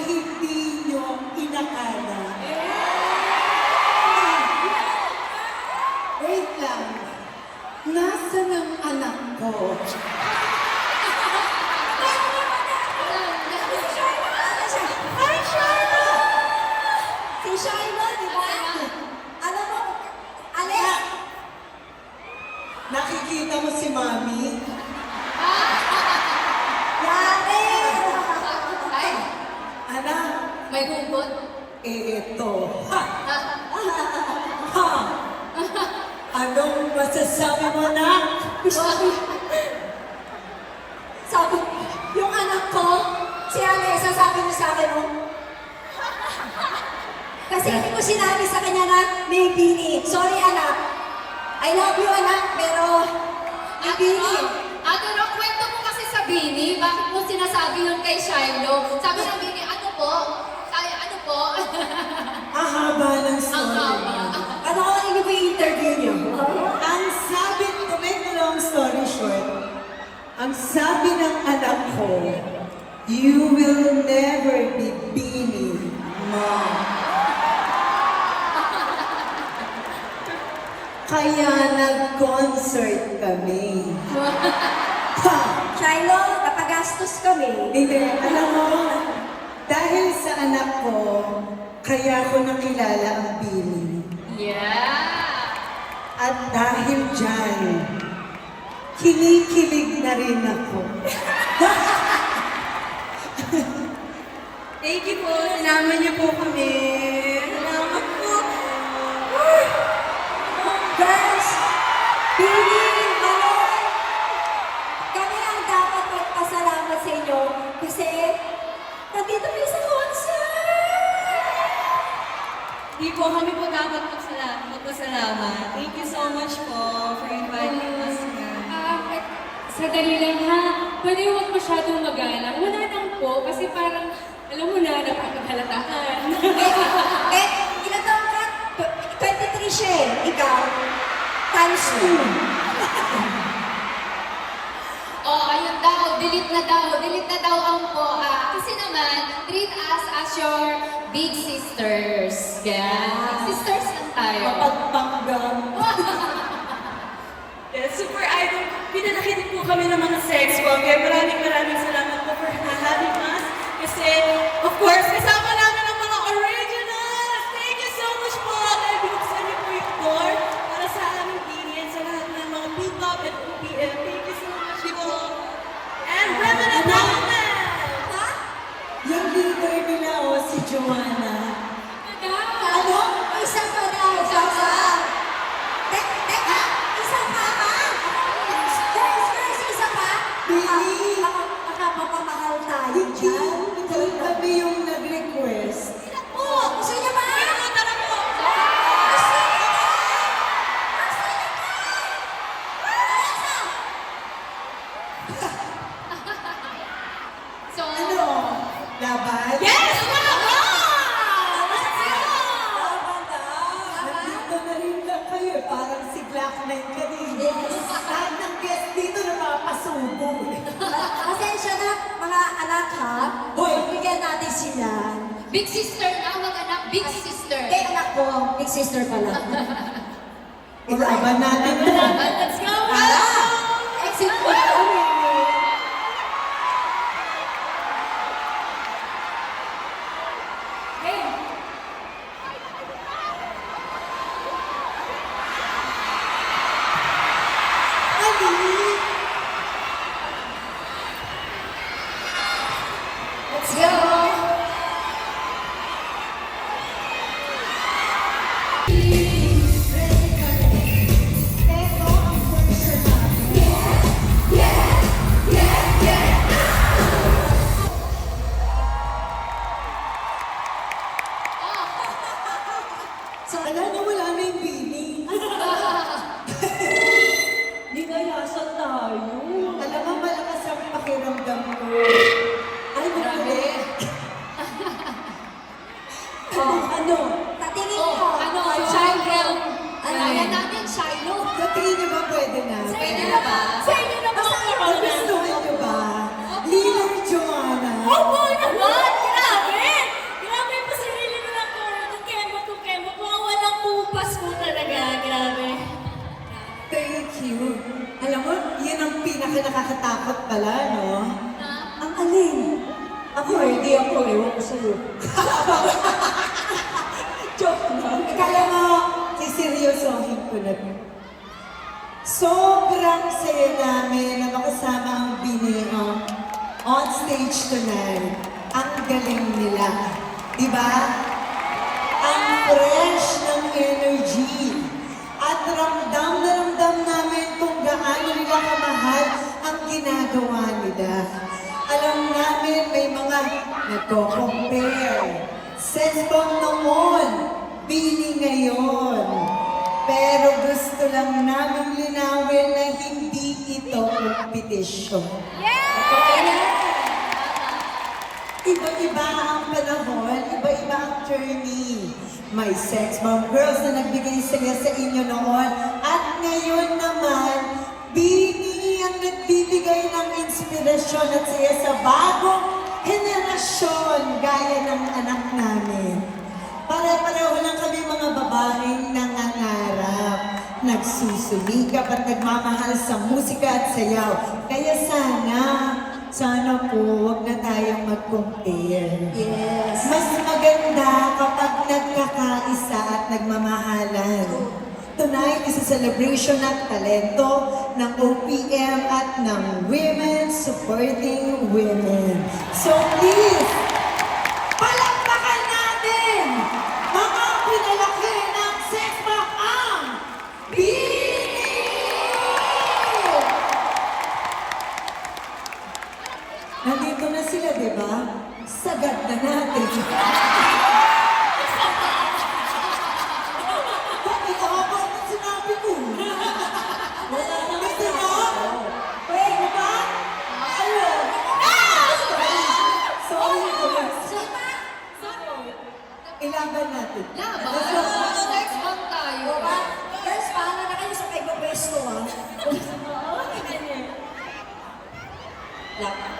hindi nyo inakala. Wait lang. Nasaan ang anak ko? Hi, Shiloh! Si Shiloh, di ba? Alam mo, Alex, Nakikita mo si Mami? yari! Ay, Anak, may hugot. ito. Ha! Ha! Anong masasabi mo na? Sabi, yung anak ko, si Alex, sabi niya sa akin, oh. Kasi hindi ko sinabi sa kanya na may bini. Sorry, anak. I love you, anak, pero may bini. Ate Ro, kwento mo kasi sa Bini. Bakit mo sinasabi yun kay Shiloh? Sabi ng Bini, ano po? Sabi, ano po? Ang haba ng Ang story. haba. Panoorin niyo ba yung interview niyo? Ang sabi, to make a long story short, ang sabi ng anak ko, you will never be Bini, Mom. Kaya nag-concert kami. Ha! Shiloh, napagastos kami. Hindi, alam mo, dahil sa anak ko, kaya ko nakilala ang Bini. Yeah! At dahil dyan, kinikilig na rin ako. Thank you po. Sinama niyo po kami. Salamat po. Girls, Bini, Malon, kami ang dapat magpasalamat sa inyo kasi nandito kayo sa concert. Hindi po, kami po dapat magpasalamat. Thank you so much po for inviting us here. Sadali lang ha. Pwede huwag masyadong magalang. Wala lang po kasi parang, alam mo na, napakaghalataan. Ilan taon ka? 23 siya eh. Ikaw, times 2. Oh, ayun daw, delete na daw ang po. Kasi naman, treat us as your big sisters. Yeah. Big sisters lang tayo. Mapagpanggam. Yes, super idol. Pinanakit po kami ng mga sex bomb. Kaya maraming salamat po for having us. Kasi, of course, kasama namin ang mga originals. Thank you so much po. Dahil binuksan niyo po yung door para sa aming Bini and sa lahat ng mga P-pop and OPM. Thank you so much po. And Remnant Moment! Yung leader nila, si Joanna. Ano? Isa pa daw. Isa pa. Teka, isa pa ba? Girls, isa pa? Bini. Baka mapamahal tayo Hindi, dyan. hindi kami yung nag-request. Oh, gusto niya ba? Tara po! Gusto niya ba? Gusto niya ba? Alexa! So, Ano? Laban? Yes! Wow! Nandito na rin lang kayo. Parang si Blackman kanina. Yes. Lahat ng guest dito napapasubo. Pasensya na, mga anak ha. Hoy! Bigyan natin sila. big sister na, mag-anak, big sister. Kay anak ko, big sister pala. Ilaban natin to. Let's go! Exit po kami. Let's go! Ito ang version natin. So, Wala na yung Bini. Hindi kaya, saan ka nakakatakot pala, no? Ang alin? Ako, hindi ako. Ewan ko sa'yo. Joke lang. Kaya nga, siseryosohin ko na. Sobrang saya namin na makasama ang Bineo on stage tonight. Ang galing nila. Di ba? Ang fresh ng energy. At ramdam na ramdam namin kung gaano nila kamahal ang ginagawa nila. Alam namin may mga nagko-compare. Sesbong noon, Bini ngayon. Pero gusto lang namin linawin na hindi ito kompetisyon. Iba-iba ang panahon, iba-iba ang journey. May sex bomb girls na nagbigay saya sa inyo noon. At ngayon naman, Bini ang nagbibigay ng inspirasyon at saya sa bagong henerasyon gaya ng anak namin. Pare-pareho lang kami mga babaeng nangangarap, nagsusumikap at nagmamahal sa musika at sayaw. Kaya sana po, wag na tayong mag-compare. Yes. Mas maganda kapag nagkakaisa at nagmamahalan. Tonight is a celebration ng talento ng OPM at ng women supporting women. So please, palakpakan natin mga pinalaki ng SECMA ang Bini! Nandito na sila, di ba? Sagad na natin. Bakit ako ba ang sinabi ko? Wala na kasi na? Wait, di ba? Ayun. Sorry. Ilaban natin. Laban? Sex bomb tayo. Girls, paano na kayo sa kaiba-pwesto, ha? Laban.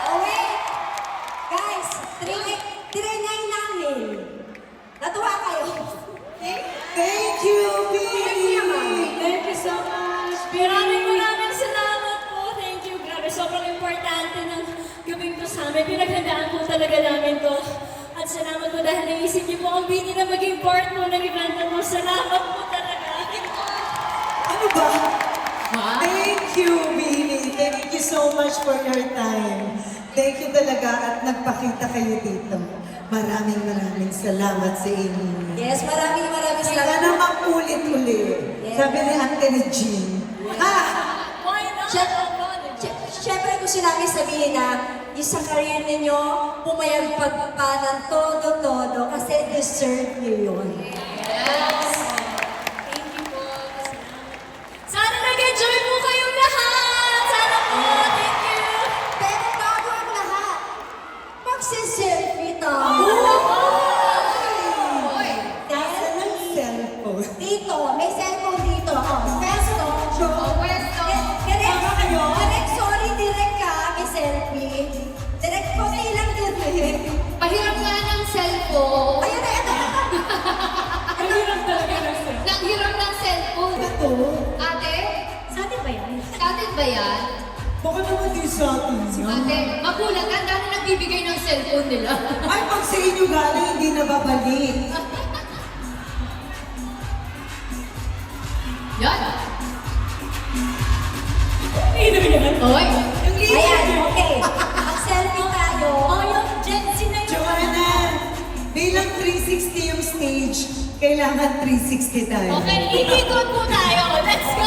Oh, wait! Guys, trinay namin. Natuwa kayo. Thank you, Bini! Thank you so much. Maraming salamat po. Thank you. Grabe, sobrang importante ng gabing to sa amin. Pinaghandaan po talaga namin to. At salamat po dahil naisip niyo po ang Bini na maging part po ng event mo. Salamat po talaga. Ano ba? Thank you, Bini. Thank you so much for your time. Thank you talaga at nagpakita kayo dito. Maraming salamat sa inyo. Yes, maraming salamat. Sana makulit-ulit. Yes. Sabi ni Ate Jean. Why not? Siyempre gusto namin sabihin na yung sa career ninyo, pumayagpag pa ng todo-todo kasi deserve niyo yun. Yes. Thank you po. Sana nag-enjoy po kayong lahat. Sana po. Thank you. Pero bago ang lahat, magsiselfie tayo. Nasa ng cellphone. Dito, may cellphone dito. Pesto. Pwesto. Direct, sorry, direct ka, may selfie. Direct po, may ilang direct. ba yan? Baka naman din sa atin yan. Ate, magulat ka, dami nagbibigay ng cellphone nila. Ay, pag sa inyo galing, hindi na babalik. Yan. Sino yan? Oy. Yung leader. Ayan, okay. Mag-selfie tayo. Oh, yung Gen Z na yun. Joanna, bilang 360 yung stage, kailangan 360 tayo. Okay, ikikot po tayo. Let's go!